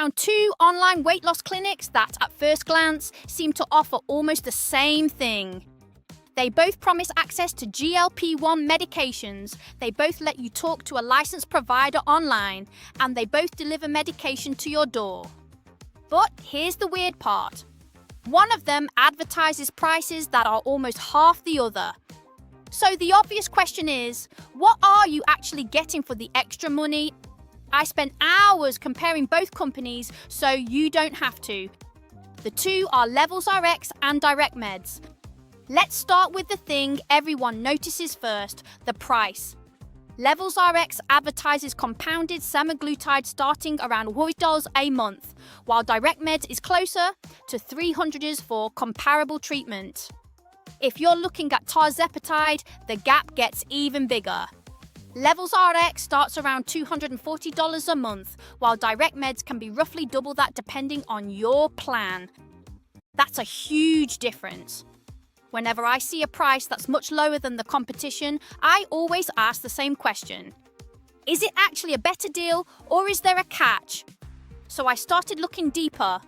found two online weight loss clinics that, at first glance, seem to offer almost the same thing. They both promise access to GLP-1 medications, they both let you talk to a licensed provider online, and they both deliver medication to your door. But here's the weird part. One of them advertises prices that are almost half the other. So the obvious question is, what are you actually getting for the extra money? I spent hours comparing both companies, so you don't have to. The two are LevelsRx and DirectMeds. Let's start with the thing everyone notices first, the price. LevelsRx advertises compounded semaglutide starting around $100 a month, while DirectMeds is closer to $300 for comparable treatment. If you're looking at Tirzepatide, the gap gets even bigger. LevelsRx starts around $240 a month, while DirectMeds can be roughly double that depending on your plan. That's a huge difference. Whenever I see a price that's much lower than the competition, I always ask the same question. Is it actually a better deal, or is there a catch? So I started looking deeper.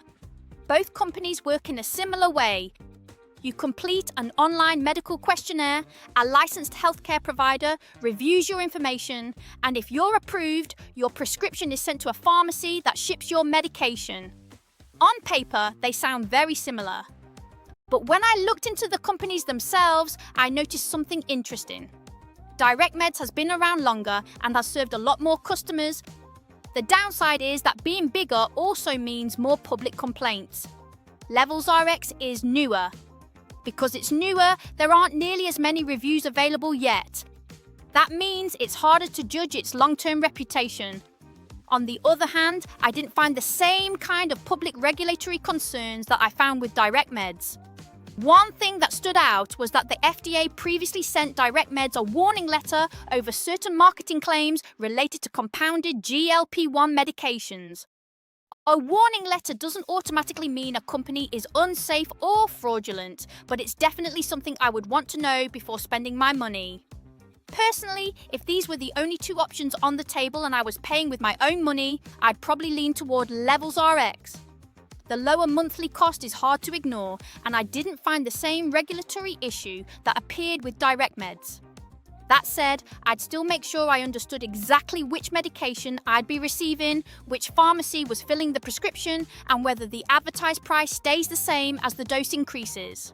Both companies work in a similar way. You complete an online medical questionnaire, a licensed healthcare provider reviews your information, and if you're approved, your prescription is sent to a pharmacy that ships your medication. On paper, they sound very similar. But when I looked into the companies themselves, I noticed something interesting. DirectMeds has been around longer and has served a lot more customers. The downside is that being bigger also means more public complaints. LevelsRx is newer. Because it's newer, there aren't nearly as many reviews available yet. That means it's harder to judge its long-term reputation. On the other hand, I didn't find the same kind of public regulatory concerns that I found with DirectMeds. One thing that stood out was that the FDA previously sent DirectMeds a warning letter over certain marketing claims related to compounded GLP-1 medications. A warning letter doesn't automatically mean a company is unsafe or fraudulent, but it's definitely something I would want to know before spending my money. Personally, if these were the only two options on the table and I was paying with my own money, I'd probably lean toward LevelsRx. The lower monthly cost is hard to ignore, and I didn't find the same regulatory issue that appeared with DirectMeds. That said, I'd still make sure I understood exactly which medication I'd be receiving, which pharmacy was filling the prescription, and whether the advertised price stays the same as the dose increases.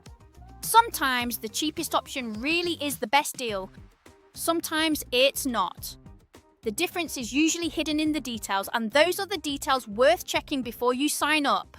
Sometimes the cheapest option really is the best deal. Sometimes it's not. The difference is usually hidden in the details, and those are the details worth checking before you sign up.